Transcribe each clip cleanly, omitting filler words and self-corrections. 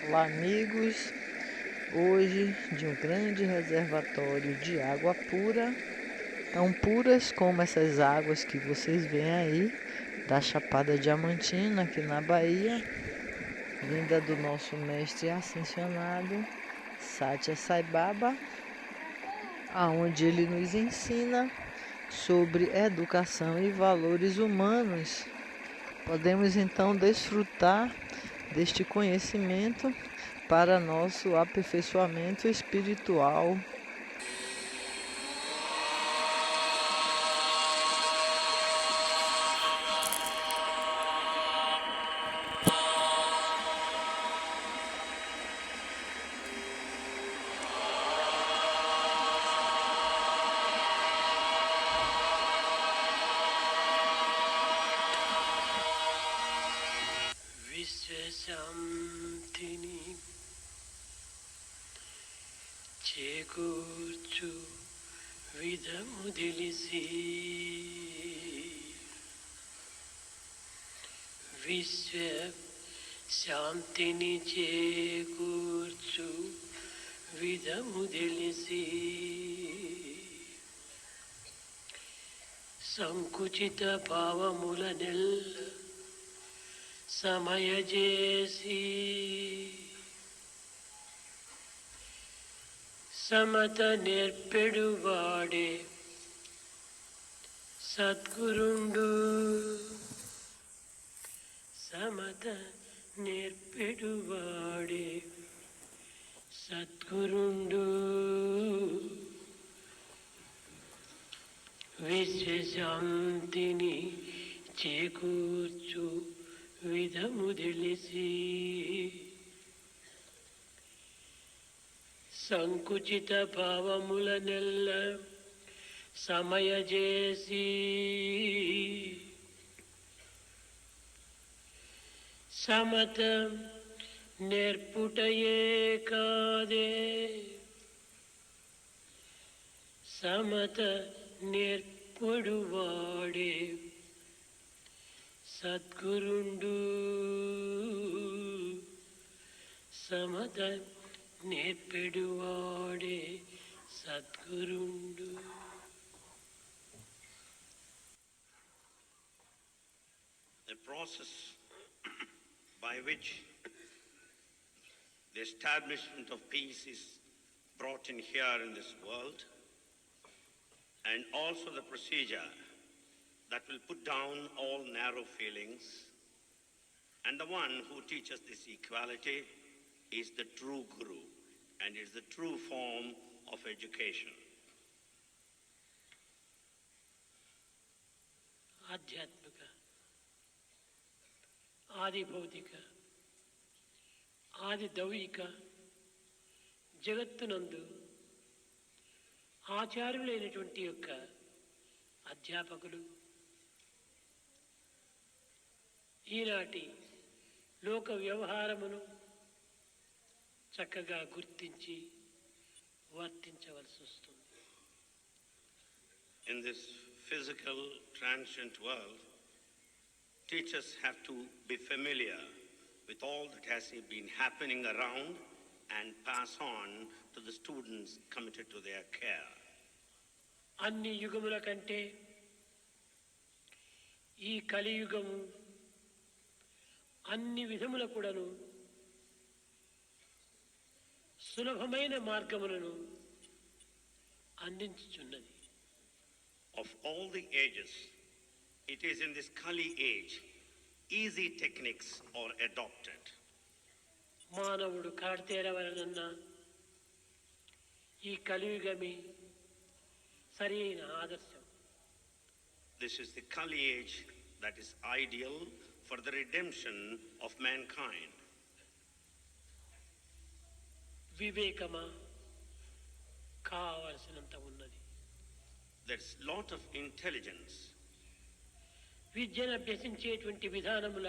Olá, amigos. Hoje, de um grande reservatório de água pura, tão puras como essas águas que vocês veem aí, da Chapada Diamantina, aqui na Bahia, vinda do nosso mestre ascensionado, Satya Sai Baba, aonde ele nos ensina sobre educação e valores humanos. Podemos então desfrutar deste conhecimento para nosso aperfeiçoamento espiritual. విశ్వశాంతిని చేకూర్చు విధము తెలిసి విశ్వశాంతిని చేకూర్చు విధము తెలిసి సంకుచిత భావముల నెల్ల సమయజేసి సమత నేర్పెడువాడే సద్గురుండు సమత నేర్పెడువాడే సద్గురుండు విశ్వశాంతిని చేకూర్చు విధము తెలిసి సంకుచిత భావముల నెల్ల సమయజేసి సమత నేర్పుటయే కాదే Samata నేర్పుడువాడే సద్గురుండు Samata నేర్పెడువాడే సద్గురుండు. The process by which the establishment of peace is brought in here in this world, and also the procedure that will put down all narrow feelings, and the one who teaches this equality is the true Guru, and is the true form of education. ఆధ్యాత్మిక, ఆది భౌతిక, ఆది దౌయిక జగత్తునందు ఆచార్యులైనటువంటి యొక్క అధ్యాపకులు ఈనాటి లోక వ్యవహారమును చక్కగా గుర్తించి వర్తించవలసి వస్తుంది. In this physical, transient world, teachers have to be familiar with all that has been happening around and pass on to the students committed to their care. అన్ని యుగముల కంటే ఈ కలియుగము అన్ని విధముల కూడాను సులభమైన మార్గములను అందించుచున్నది. Of all the ages, it is in this Kali age, easy techniques are adopted. మానవుడు కాటేరవలనన్నా ఈ కలియుగమే సరైన ఆదర్శం. This is the Kali age that is ideal for the redemption of mankind. వివేకమా కావలసినంత ఉన్నది. There's lot of intelligence. విద్యను అభ్యసించేటువంటి విధానముల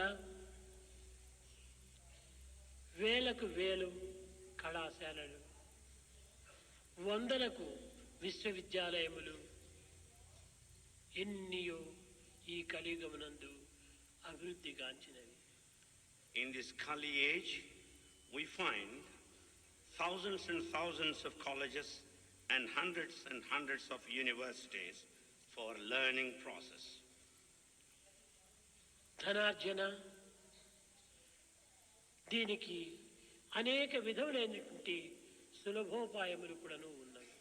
వేలకు వేలు కళాశాలలు, వందలకు విశ్వవిద్యాలయములు ఎన్నియో ఈ కలియుగమునందు అభివృద్ధిగాంచినవి. In this Kali age, we find thousands and thousands of colleges and hundreds of universities for learning process. ధనార్జన దీనికి అనేక విధములైనటువంటి సులభోపాయములు కూడాను ఉన్నాయి.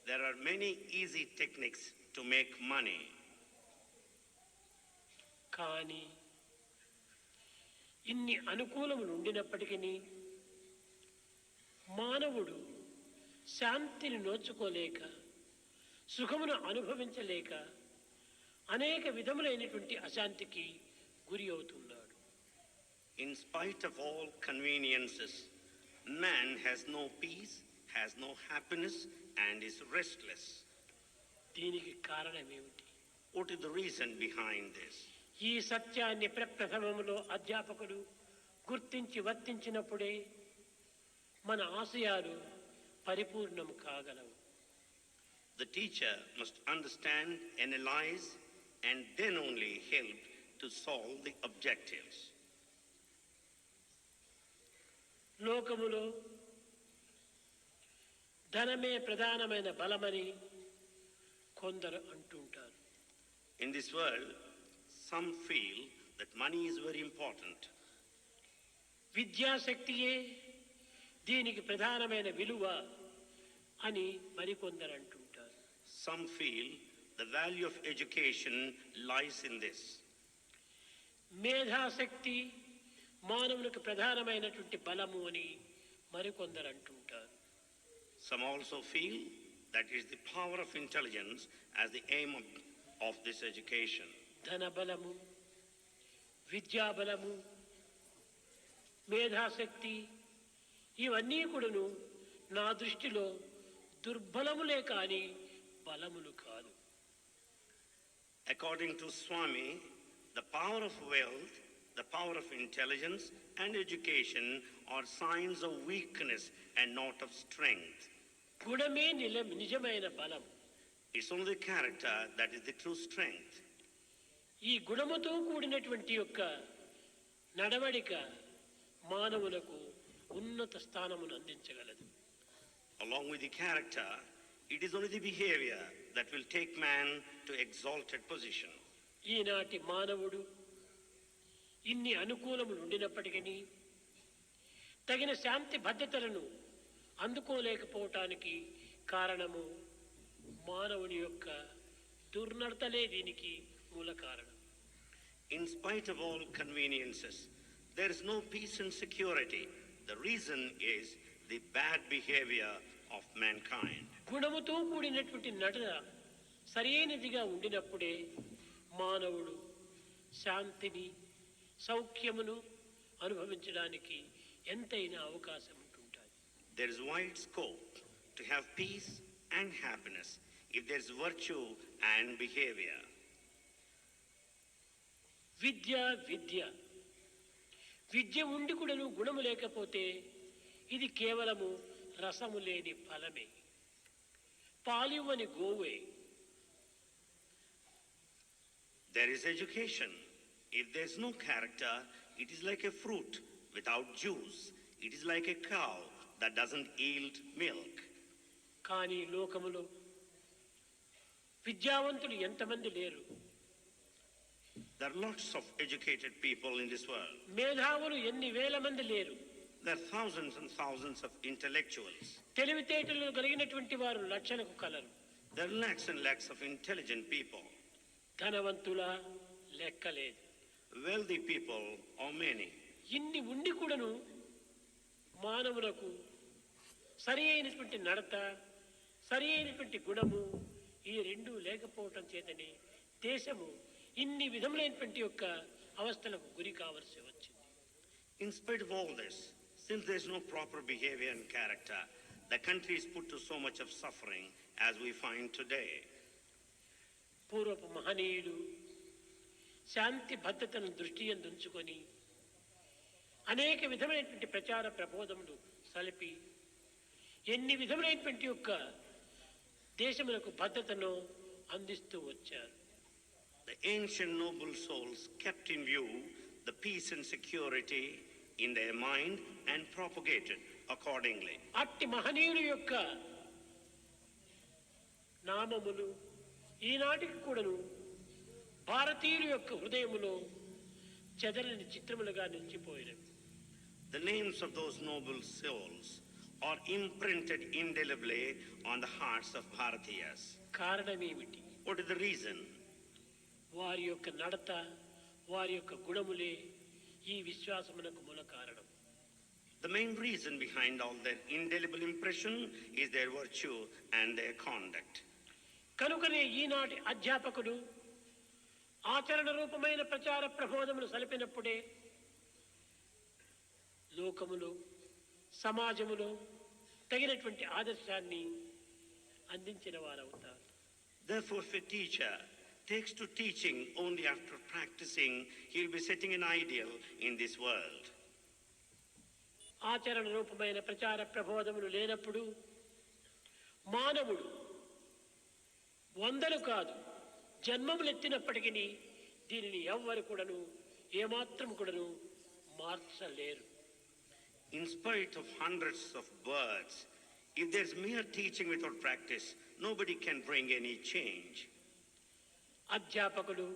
There are many easy techniques to make money. కానీ ఇన్ని అనుకూలములు ఉండినప్పటికీ మానవుడు శాంతిని నోచుకోలేక సుఖమును అనుభవించలేక అనేక విధములైనటువంటి అశాంతికి గురి అవుతున్నాడు. In spite of all conveniences, man has no peace, has no happiness, and is restless. దీనికి కారణం ఏమిటి? What is the reason behind this? ఈ సత్యాన్ని ప్రప్రథమములో అధ్యాపకులు గుర్తించి వర్తించినప్పుడే మన ఆశయాలు పరిపూర్ణం కాగలవు. The teacher must understand, analyze, and then only help to solve the objectives. లోకములో ధనమే ప్రధానమైన బలమని కొందరు అంటుంటారు. In this world, some feel that money is very important. విద్యాశక్తియే దీనికి ప్రధానమైన విలువ అని మరికొందరు అంటుంటారు. Some feel the value of education lies in this. మేధాశక్తి మానవునికి ప్రధానమైనటువంటి బలము అని మరికొందరు అంటుంటారు. Some also feel that is the power of intelligence as the aim of this education. ధన బలము, విద్యాబలము, మేధాశక్తి ఇవన్నీ కూడాను నా దృష్టిలో దుర్బలములే కాని బలములు కాదు. According to Swami, the power of wealth, the power of intelligence and education are signs of weakness and not of strength. గుణమే నిజమైన బలం. It's only the character that is the true strength. ఈ గుణముతో కూడినటువంటి యొక్క నడవడిక మానవులకు ఉన్నత స్థానమును అందించగలదు. Along with the character, it is only the behavior that will take man to exalted position. ఈనాటి మానవుడు ఇన్ని అనుకూలములు ఉండినప్పటికీ తగిన శాంతి భద్రతలను అందుకోలేకపోవటానికి కారణము మానవుని యొక్క దుర్నడతలే దీనికి మూల కారణం. In spite of all conveniences, there is no peace and security. The reason is the bad behavior of mankind. గుణముతో కూడినటువంటి నడత సరైనదిగా ఉండినప్పుడే మానవుడు శాంతిని సౌఖ్యమును అనుభవించడానికి ఎంతైనా అవకాశం ఉంటుంటుంది. There is wide scope to have peace and happiness if there is virtue and behavior. విద్య విద్య ఉండి కూడాను గుణము లేకపోతే ఇది కేవలము రసము లేని ఫలమే, పాలివ్వని గోవే. There is education. If there is no character, it is like a fruit without juice. It is like a cow that doesn't yield milk. కానీ లోకములో విద్యావంతులు ఎంతమంది లేరు? There are lots of educated people in this world. మేధావులు ఎన్ని వేల మంది లేరు? There are thousands and thousands of intellectuals. తెలివితేటలు కలిగినటువంటి వారు లక్షలకు colour. There are lakhs and lakhs of intelligent people. ధనవంతుల లెక్కలేదు. Wealthy people are many. ఇన్ని ఉండి కూడాను మానవులకు సరి అయినటువంటి నడత, సరి అయినటువంటి గుణము ఈ రెండు లేకపోవటం చేతనే దేశము ఇన్ని విధములైనటువంటి యొక్క అవస్థలకు గురి కావలసి వచ్చింది. In spite of all this, since there is no proper behavior and character, the country is put to so much of suffering as we find today. పూర్వపు మహనీయులు శాంతి భద్రతను దృష్టి ఉంచుకొని అనేక విధమైనటువంటి ప్రచార ప్రబోధములు సలిపి ఎన్ని విధములైనటువంటి యొక్క దేశములకు భద్రతను అందిస్తూ వచ్చారు. The ancient noble souls kept in view the peace and security, in their mind and propagated accordingly. అట్టి మహనీయుల యొక్క నామములు ఈనాటికి కూడాను భారతీయుల యొక్క హృదయములో చెదరని చిత్రములుగా నిలిచిపోయినవి. The names of those noble souls are imprinted indelibly on the hearts of Bharatiyas. కారణమేమిటి? What is the reason? వారి యొక్క నడత, వారి యొక్క గుణములే ఈ విశ్వాసమునకు మూల కారణం. The main reason behind all their indelible impression is their virtue and their conduct. కనుకనే ఈనాటి అధ్యాపకుడు ఆచరణ రూపమైన ప్రచార ప్రబోధములు సలిపినప్పుడే లోకములో సమాజములో తగినటువంటి ఆదర్శాన్ని అందించిన వారవుతారు. Therefore, if a teacher takes to teaching only after practicing, he will be setting an ideal in this world. ఆచరణ రూపమైన ప్రచార ప్రబోధములు లేనప్పుడు మానవుడు వందలు కాదు జన్మములు ఎత్తినప్పటికీ దీనిని ఎవ్వరు కూడాను ఏమాత్రం కూడాను మార్చలేరు. In spite of hundreds of births, if there's mere teaching without practice, nobody can bring any change. అధ్యాపకులు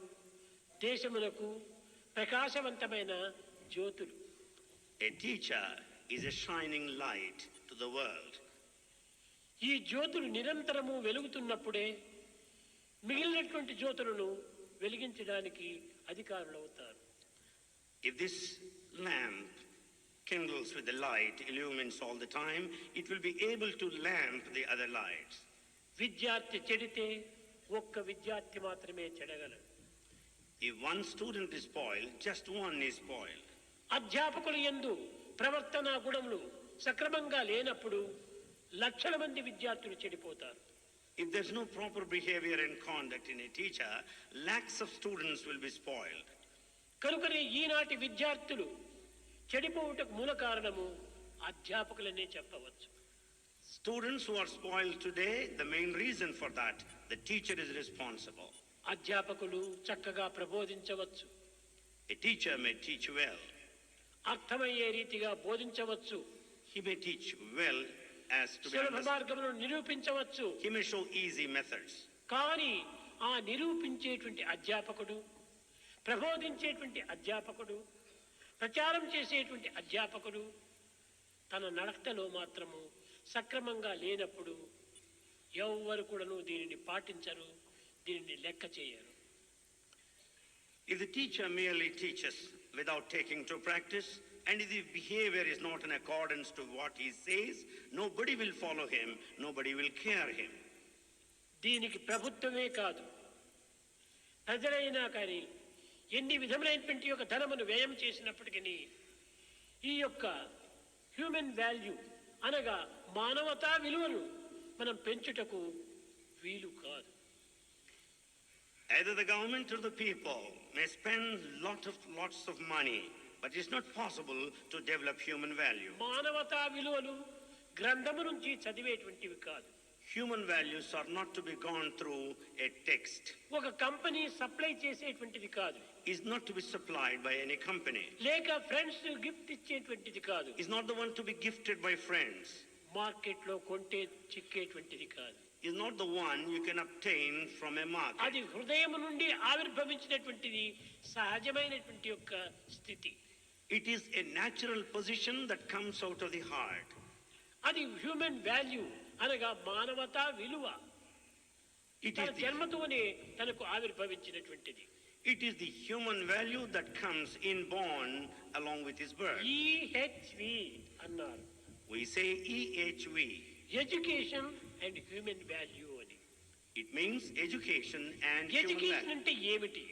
దేశమునకు ప్రకాశవంతమైన జ్యోతులు. A teacher is a shining light to the world. ఈ జ్యోతులు నిరంతరము వెలుగుతున్నప్పుడే మిగిలినటువంటి జ్యోతులను వెలిగించడానికి అధికారులవుతారు. If this lamp kindles with the light, illumines all the time, it will be able to lamp the other lights. విద్యార్థి చెడితే ఒక్క విద్యార్థి మాత్రమే చెడగలడు. If one student is spoiled, just one is spoiled. అధ్యాపకులు యందు ప్రవర్తన గుణములు సక్రమంగా లేనప్పుడు లక్షల మంది విద్యార్థులు చెడిపోతారు. If there's no proper behavior and conduct in a teacher, lakhs of students will be spoiled. కనుకనే ఈనాటి విద్యార్థులు చెడిపోవుటకు మూల కారణము అధ్యాపకులనే చెప్పవచ్చు. Students who are spoiled today, the main reason for that, the teacher is responsible. అధ్యాపకులు చక్కగా ప్రబోధించవచ్చు, A teacher may teach well. అర్థమయ్యే రీతిగా బోధించవచ్చు, He may teach well as to be సులభ understood. మార్గములను నిరూపించవచ్చు. He may show easy methods. కానీ ఆ నిరూపించేటువంటి అధ్యాపకుడు, ప్రబోధించేటువంటి అధ్యాపకుడు, ప్రచారం చేసేటువంటి అధ్యాపకుడు తన నడకలో మాత్రము సక్రమంగా లేనప్పుడు ఎవ్వరు కూడాను దీనిని పాటించరు, దీనిని లెక్క చేయరు. If the teacher merely teaches without taking to practice, and if the behavior is not in accordance to what he says, nobody will follow him, nobody will care him. దీనికి ప్రభుత్వమే కాదు, ప్రజలైనా కానీ ఎన్ని విధములైనటువంటి యొక్క ధనమును వ్యయం చేసినప్పటికీ ఈ యొక్క హ్యూమన్ వాల్యూ అనగా మానవతా విలువను మనం పెంచుటకు వీలు కాదు. Either the government or the people may spend lots of money, but it's not possible to develop human value. మానవతా విలువలు గ్రంథము నుంచి చదివేటువంటివి కాదు. Human values are not to be gone through a text. ఒక కంపెనీ సప్లై చేసేటువంటిది కాదు. Is not to be supplied by any company. లేక friends gift ఇచ్చేటువంటిది కాదు. Is not the one to be gifted by friends. Market లో కొంటే చిక్కేటువంటిది కాదు. Is not the one you can obtain from a market. అది హృదయం నుండి ఆవిర్భవించినటువంటిది సహజమైనటువంటి యొక్క స్థితి. It is a natural position that comes out of the heart. అది హ్యూమన్ వాల్యూ అనగా మానవతా విలువ. తన జన్మతోనే తనకు ఆవిర్భవించినటువంటిది. It is the human value that comes inborn along with his birth. EHV అన్నారు. We say EHV. Education and human value అని. It means education and human education value. అంటే ఏమిటి?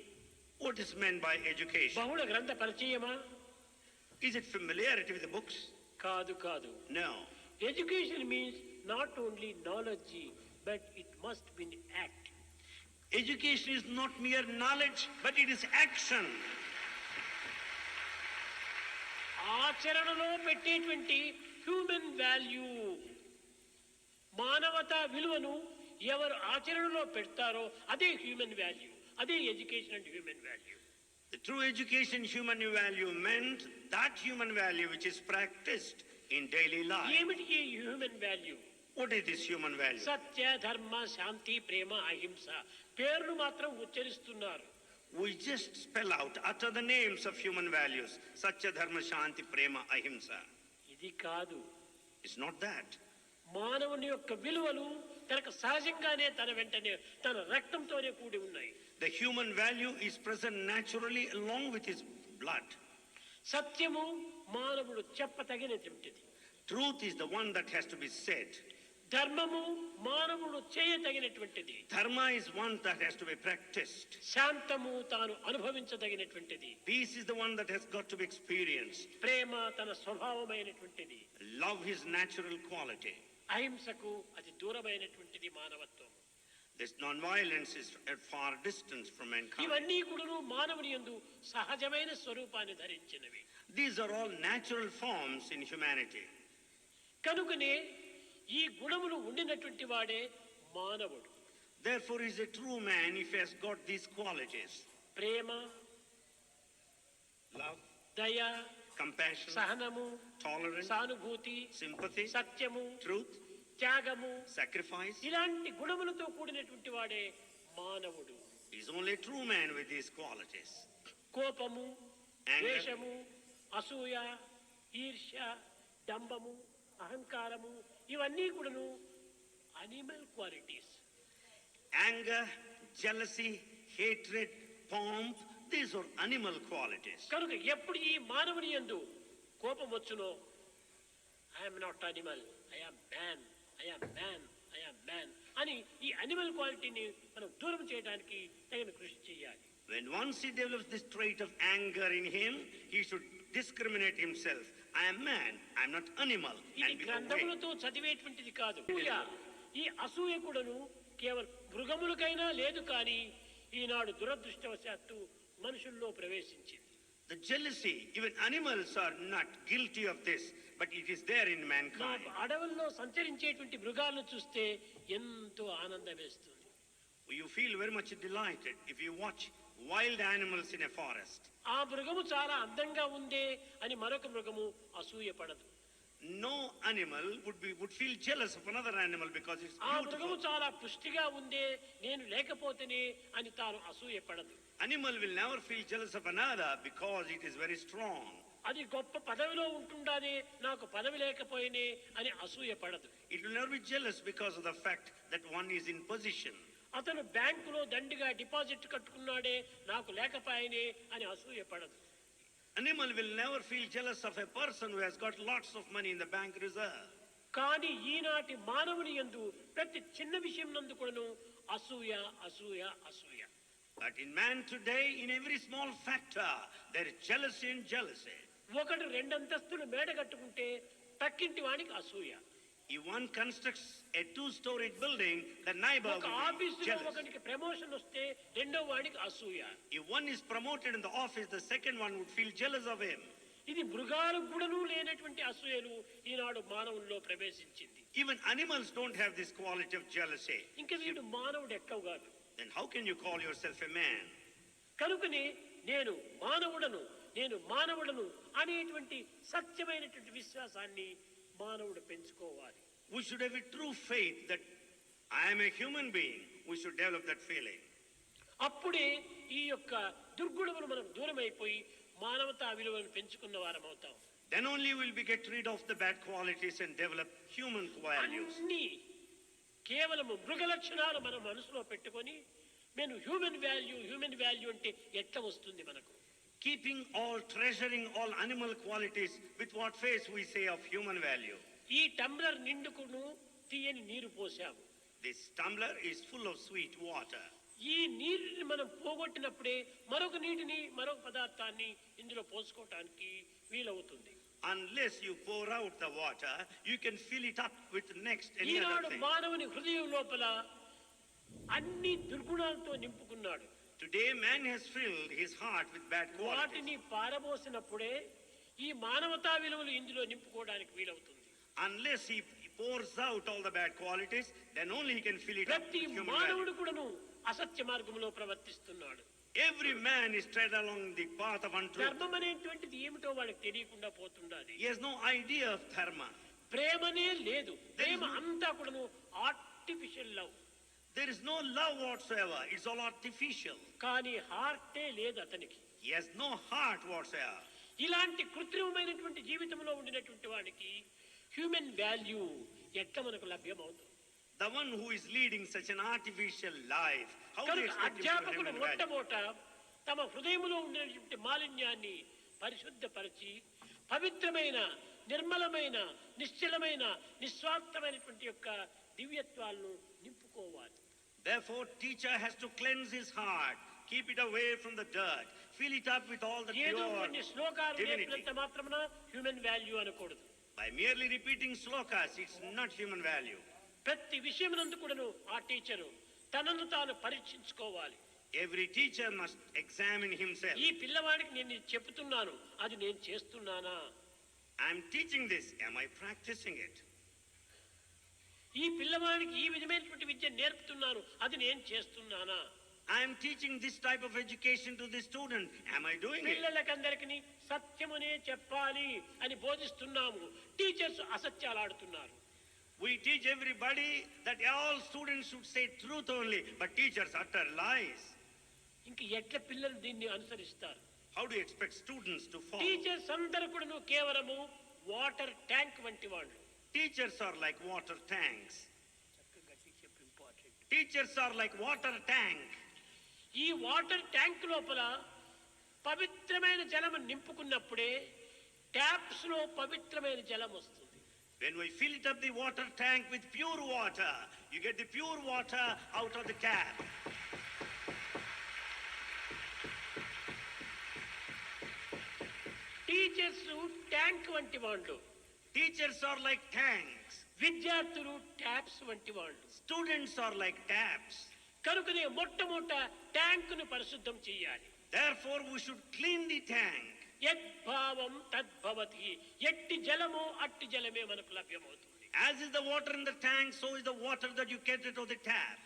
What is meant by education? బహుళ గ్రంథ పరిచయమా? Is it familiarity with the books? కాదు కాదు. No. Education means not only knowledge but it must be act. Education is not mere knowledge, but it is action. ఆచరణలో పెట్టేటువంటి human value మానవతా విలువను ఎవరు ఆచరణలో పెడతారో అదే హ్యూమన్ వాల్యూ, అదే education and human value. The true education human value meant that human value which is practiced in daily life. ఏమిటి ఈ human value? What is this human value? సత్య, ధర్మ, శాంతి, ప్రేమ, అహింస పేర్లు మాత్రం ఉచ్చరిస్తున్నారు. We just spell out, utter the names of human values. Satya, Dharma, Shanti, Prema, Ahimsa. ఇది కాదు. It's not that. మానవుని యొక్క విలువలు తనకు సహజంగానే తన వెంటనే తన రక్తంతోనే కూడి ఉన్నాయి. The human value is present naturally along with his blood. సత్యము మానవుడు చెప్పతగినటువంటిది. Truth is the one that has to be said. ధర్మము మానవుడు చేయతగినటువంటిది. Dharma is one that has to be practiced. శాంతము తాను అనుభవించదగినటువంటిది. Peace is the one that has got to be experienced. ప్రేమ తన స్వభావమైనటువంటిది. Love is natural quality. అహింసకు అతి దూరమైనటువంటిది మానవత్వం. This non-violence is at far distance from mankind. ఇవన్నీ కూడా మానవుని యందు సహజమైన స్వరూపాన్ని ధరించినవి. These are all natural forms in humanity. కనుకనే ఈ గుణములు ఉండినటువంటి వాడే మానవుడు. Therefore, he is a true man if he has got these qualities. Prema, Love, దయ, compassion, సహనము, tolerance, సానుభూతి, sympathy, సత్యము, truth, త్యాగము, sacrifice. ఇలాంటి గుణములతో కూడినటువంటి వాడే మానవుడు. He is only a true man with these qualities. కోపము, Anger. ద్వేషము, అసూయ, ఈర్ష్య, డంబము, అహంకారము ఇవన్నీ కూడాను animal qualities. Anger, jealousy, hatred, pomp, these are animal qualities. కనుక ఎప్పుడు ఈ మానవుని యందు కోపం వచ్చునో I'm not animal, I'm man, I'm man, I'm man అని ఈ అనిమల్ క్వాలిటీని మనం దూరం చేయడానికి తగిన కృషి చేయాలి. When once he develops this trait of anger in him, he should discriminate himself. I am man, I am not animal. ఇది And be aware. గ్రంథములతో చదివేటువంటిది కాదు. ఈ అసూయ కూడాను కేవలం మృగములకైనా లేదు కానీ ఈనాడు దురదృష్టవశాత్తు మనుషుల్లో ప్రవేశించింది. The jealousy, even animals are not guilty of this, but it is there in mankind. నాకు అడవుల్లో సంచరించేటువంటి మృగాలను చూస్తే ఎంతో ఆనందం వేస్తుంది. You feel very much delighted if you watch wild animals in a forest. ఆ మృగము చాలా అందంగా ఉందే అని మరొక మృగము అసూయ పడదు. No animal would feel jealous of another animal because it's ఆ మృగము beautiful. చాలా పుష్టిగా ఉందే నేను లేకపోతేనే అని తాను అసూయ పడదు. Animal will never feel jealous of another because it is very strong. అది గొప్ప పదవిలో ఉంటుండానే నాకు పదవి లేకపోయినే అని అసూయ పడదు. It will never be jealous because of the fact that one is in position. అతను బ్యాంకులో దండిగా డిపాజిట్ కట్టుకున్నాడే నాకు లేకపోయినే అని అసూయ పడదు. Animal will never feel jealous of a person who has got lots of money in the bank reserve. కానీ ఈనాటి మానవుని యందు ప్రతి చిన్న విషయం నందు కూడాను అసూయ అసూయ అసూయ. But in man today, in every small factor, there is jealousy and jealousy. ఒకడు రెండంతస్తులు మేడ కట్టుకుంటే పక్కింటి వానికి అసూయ. If one constructs a two-storied building, the neighbor ఒక will be ఆఫీసులో jealous. ఒకనికి ప్రమోషన్ వస్తే రెండో వాడికి అసూయ. If one is promoted in the office, the second one would feel jealous of him. ఇది మృగాలకు కూడాను లేనటువంటి అసూయలు ఈనాడు మానవుల్లో ప్రవేశించింది. Even animals don't have this quality of jealousy. ఇంకా వీడు మానవుడు ఎక్కవు కాదు. Then how can you call yourself a man? కనుకనే నేను మానవుడను అనేటువంటి సత్యమైనటువంటి విశ్వాసాన్ని మానవుడు పెంచుకోవాలి. We should have a true faith that I am a human being. We should develop that feeling. అప్పుడే ఈ యొక్క దుర్గుణములు మనం దూరమైపోయి మానవతా విలువలను పెంచుకున్న వారం అవుతాం. Then only will we get rid of the bad qualities and develop human values. అన్ని కేవలము మృగ లక్షణాలు మన మనసులో పెట్టుకొని నేను హ్యూమన్ వాల్యూ అంటే ఎట్లా వస్తుంది మనకు? Treasuring all animal qualities, with what face we say of human value. ఈ టంబ్లర్ నిండుకును తీయని నీరు పోసాము. This tumbler is full of sweet water. ఈ నీటిని మనం పోగొట్టినప్పుడే మరొక నీటిని మరొక పదార్థాన్ని ఇందులో పోసుకోవటానికి వీలవుతుంది. Unless you pour out the water, you can fill it up with next any other Eenadu thing. మానవుని హృదయం లోపల అన్ని దుర్గుణాలతో నింపుకున్నాడు. Today man has filled his heart with bad qualities. వాటిని పారబోసినప్పుడే ఈ మానవతా విలువలు ఇందులో నింపుకోవడానికి వీలవుతుంది. Unless he pours out all the bad qualities, then only he can fill it up ప్రతి with human మానవుడు value. కూడాను అసత్య మార్గంలో ప్రవర్తిస్తున్నాడు. Every man is tread along the path of untruth. ధర్మం అనేటువంటిది ఏమిటో వాళ్ళకి తెలియకుండా పోతుండాలి. He has no idea of dharma. ప్రేమనే లేదు. ప్రేమ అంతా కూడాను artificial love. There is no love whatsoever. It's all artificial. కానీ హార్టే లేదు అతనికి. He has no heart whatsoever. ఇలాంటి కృత్రిమమైనటువంటి జీవితంలో ఉండినటువంటి వాడికి హ్యూమన్ వాల్యూ ఎట్లా మనకు లభ్యమవుతుంది? The one who is leading such an artificial life, how do you కనుక expect him to అధ్యాపకుడు have human value? మొట్టమొదట తమ హృదయంలో ఉండినటువంటి మాలిన్యాన్ని పరిశుద్ధపరిచి పవిత్రమైన నిర్మలమైన నిశ్చలమైన నిస్వార్థమైనటువంటి యొక్క దివ్యత్వాలను నింపుకోవాలి. Therefore, teacher has to cleanse his heart, keep it away from the dirt, fill it up with all the ఏదో pure కొన్ని శ్లోకాలు divinity. నేర్పినంత మాత్రమున హ్యూమన్ వాల్యూ అనకూడదు. By merely repeating slokas, it's not human value. ప్రతి విషయమునందు కూడాను ఆ teacher తనను తాను పరీక్షించుకోవాలి. Every teacher must examine himself. ఈ పిల్లవాడికి నేను ఇది చెప్తున్నాను, అది నేను చేస్తున్నానా? I'm teaching this, am I practicing it? ఈ పిల్లవాడికి ఈ విధమైనటువంటి విద్య నేర్పుతున్నాను, అది నేను చేస్తున్నానా? I'm teaching this type of education to the student, am I doing it? పిల్లలకందరికి సత్యమునే చెప్పాలి అని బోధిస్తున్నాము, టీచర్స్ అసత్యాలు ఆడుతున్నారు. We teach everybody that all students should say truth only, but teachers utter lies. ఇంక ఎట్లా పిల్లలు దీన్ని అనుసరిస్తారు? How do you expect students to follow? Teachers అందరూ కూడాను కేవలము వాటర్ ట్యాంక్ వంటి వాళ్ళు. Teachers are like water tanks. Important. Teachers are like water tank. ఈ వాటర్ ట్యాంక్ లోపల పవిత్రమైన జలం నింపుకున్నప్పుడే ట్యాప్స్ లో పవిత్రమైన జలం వస్తుంది. When we fill it up the water tank with pure water, you get the pure water out of the tap. Teachers tank వంటి వాళ్ళు, Teachers are like tanks. విద్యార్థులు ట్యాప్స్ వంటి వాళ్ళు. Students are like taps. కనుకనే మొట్టమొదట tank ను పరిశుద్ధం చేయాలి. Therefore, we should clean the tank. యద్భావం తద్భవతి. ఎట్టి జలమో అట్టి జలమే మనకు లభ్యమవుతుంది. As is the water in the tank, so is the water that you get out of the tap.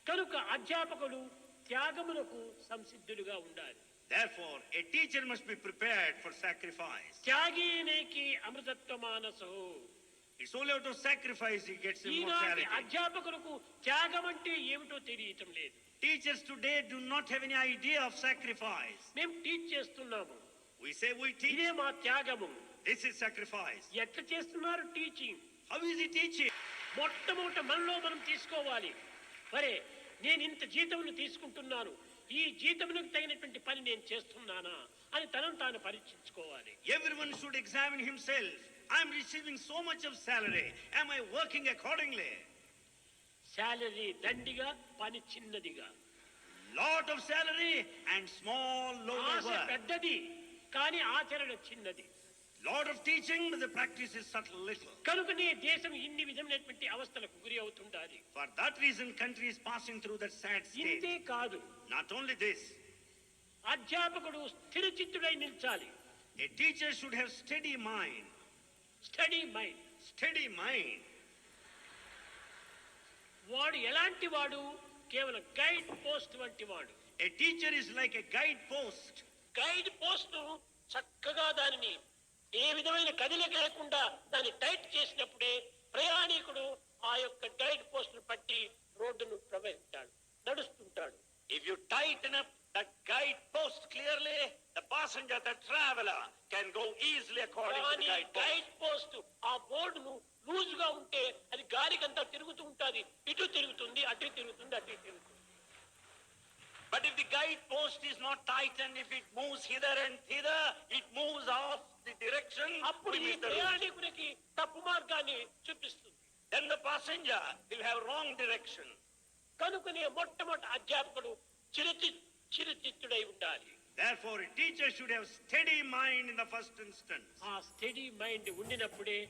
కనుక అధ్యాపకులు త్యాగములకు సంసిద్ధులుగా ఉండాలి. Therefore, a teacher must be prepared for sacrifice. త్యాగీనేకి అమృతత్వ మానసో. It's only out of sacrifice he gets ఈనాటి immortality. అధ్యాపకులకు త్యాగం అంటే ఏమిటో తెలియటం లేదు. Teachers today do not have any idea of sacrifice. మేము టీచ్ చేస్తున్నాము, We say we teach. ఇదే మా త్యాగము. This is sacrifice. ఎట్లా చేస్తున్నారు teaching? How is he teaching? మొట్టమొదట మనలో మనం తీసుకోవాలి. మరే నేను ఇంత జీతమును తీసుకుంటున్నాను, ఈ జీతమునకు తగినటువంటి పని నేను చేస్తున్నానా అని తనను తాను పరీక్షించుకోవాలి. Everyone should examine himself. I'm receiving so much of salary. Am I working accordingly? Salary దండిగా, పని చిన్నదిగా. Lot of salary and small load of Asha work. పెద్దది కానీ ఆచరణ చిన్నది. Lot of teaching, but the practice is subtle little. కనుకనే దేశం ఇన్ని విధమైనటువంటి అవస్థలకు గురి అవుతుండాలి. For that reason, country is passing through that sad ఇంతే state. కాదు, Not only this, అధ్యాపకుడు స్థిరచిత్తుడై నిల్చాలి. a teacher should have steady mind. Study mind. Steady mind. వాడు ఎలాంటి వాడు? కేవలం గైడ్ పోస్ట్ వంటి వాడు. A teacher is like a guide post. Guide post చక్కగా దానిని ఏ విధమైన కదిలిక లేకుండా దాన్ని టైట్ చేసినప్పుడే ప్రయాణికుడు ఆ యొక్క గైడ్ పోస్ట్ పట్టి రోడ్డును ప్రవహిస్తాడు, నడుస్తుంటాడు. If you tighten up that guide post clearly, the passenger, the traveler, can go easily according to the కానీ guide post. గైడ్ పోస్ట్ ఆ బోర్డును లూజ్ గా ఉంటే అది గాలికంతా తిరుగుతూ ఉంటుంది, ఇటు తిరుగుతుంది, అటు తిరుగుతుంది, అటు తిరుగుతుంది. But if the guide post is not tightened, if it moves hither and thither, it moves off the direction. అప్పుడు ఈ which is the route. ప్రయాణికునికి తప్పు మార్గాన్ని చూపిస్తుంది. Then the passenger will have wrong direction. కనుకనే మొట్టమొదటి అధ్యాపకుడు చిరుచిత్తుడై ఉండాలి. Therefore, a teacher should have steady mind in the first instance. ఆ study mind ఉండినప్పుడే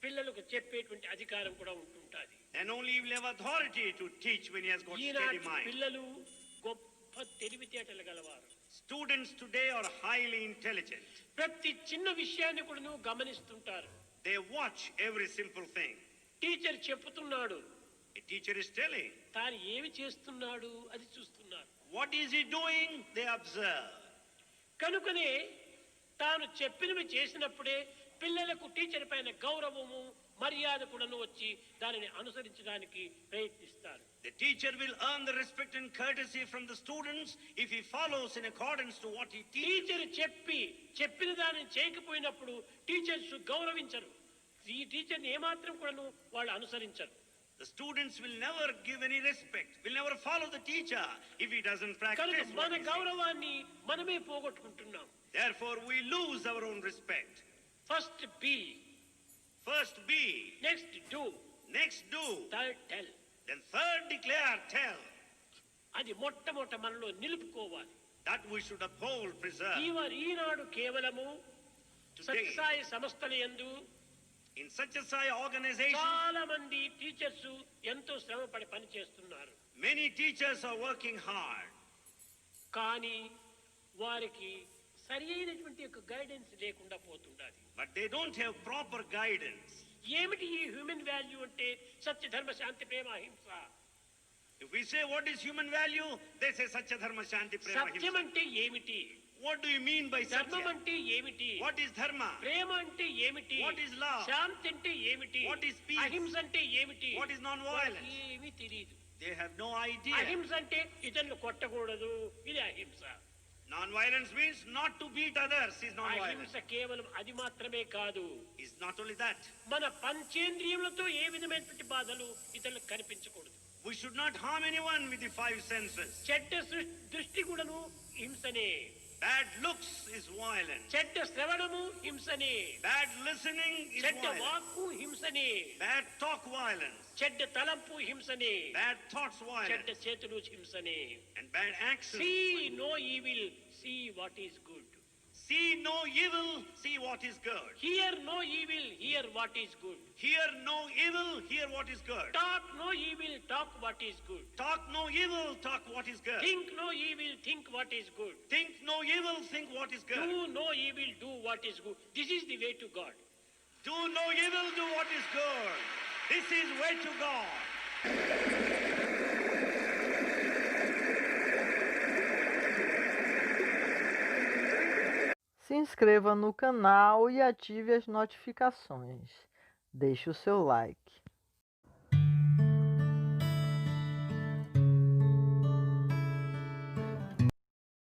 పిల్లలకు చెప్పేటువంటి అధికారం కూడా ఉంటుంటుంది. Then only he will have authority to teach when he has got steady ఈనాటి mind. పిల్లలు గొప్ప తెలివితేటలు గలవారు. Students today are highly intelligent. ప్రతి చిన్న విషయాన్ని కూడా గమనిస్తుంటారు. They watch every simple thing. Teacher చెప్తున్నాడు, A teacher is telling. తాను ఏమి చేస్తున్నాడు అది చూస్తున్నారు. What is he doing? They observe. కనుకనే తాను చెప్పినవి చేసినప్పుడే పిల్లలకు టీచర్ పైన గౌరవము మర్యాద కూడాను వచ్చి దానిని అనుసరించడానికి ప్రయత్నిస్తారు. The teacher will earn the respect and courtesy from the students if he follows in accordance to what he teaches. Teacher చెప్పిన దానిని చేయకపోయినప్పుడు టీచర్స్ గౌరవించరు. ఈ టీచర్ని ఏమాత్రం కూడాను వాళ్ళు అనుసరించరు. The students will never give any respect, will never follow the teacher if he doesn't practice కనుక what మన he says. గౌరవాన్ని మనమే పోగొట్టుకుంటున్నాం. Therefore, we lose our own respect. First be, First be, next do, next do, third tell. then third declare, tell. అది మొట్టమొదట మనలో నిలుపుకోవాలి. That we should uphold, preserve. ఈనాడు కేవలము Today, Sathya Sai సంస్థల యందు in Satyasai organization, చాలా మంది టీచర్స్ ఎంతో శ్రమపడి పని చేస్తున్నారు. many teachers are working hard. కానీ వారికి సరి అయినటువంటి యొక్క గైడెన్స్ లేకుండా పోతుండాలి. But they don't have proper guidance. ఏమిటి ఈ హ్యూమన్ వాల్యూ అంటే? సత్య ధర్మ శాంతి ప్రేమ అహింస. If we say what is human value, they say Satya Dharma Shanti Prema Satyam Ahimsa. అంటే ఏమిటి? What do you mean by ధర్మం Satya? అంటే ఏమిటి? What is Dharma? ప్రేమ అంటే ఏమిటి? What is love? శాంతి అంటే ఏమిటి? What is peace? అహింస అంటే ఏమిటి? What is non-violence? ఏమీ తెలియదు. They have no idea. అహింస అంటే ఇతరులు కొట్టకూడదు, ఇది అహింస. Non-violence means not to beat others is non-violence. అహింస కేవలం అది మాత్రమే కాదు. It's not only that. మన పంచేంద్రియములతో ఏ విధమైనటువంటి బాధలు ఇతరులకు కనిపించకూడదు. We should not harm anyone with the five senses. చెడ్డ దృష్టి కూడాను హింసనే. Bad looks is violence. చెడ్డ శ్రవణము హింసనే. Bad listening is చెడ్డ violence. వాక్కు హింసనే. Bad talk violence. చెడ్డ తలంపు హింసనే. Bad thoughts చెడ్డ violence. చేతులు హింసనే. And bad actions. See no evil, see what is good. See no evil, see what is good. Hear no evil, hear what is good. Hear no evil, hear what is good. Talk no evil, talk what is good. Talk no evil, talk what is good. Think no evil, think what is good. Think no evil, think what is do good. No evil, do what is good. This is the way to God. Do no evil, do what is good. This is way to God. Se inscreva no canal e ative as notificações. Deixe o seu like.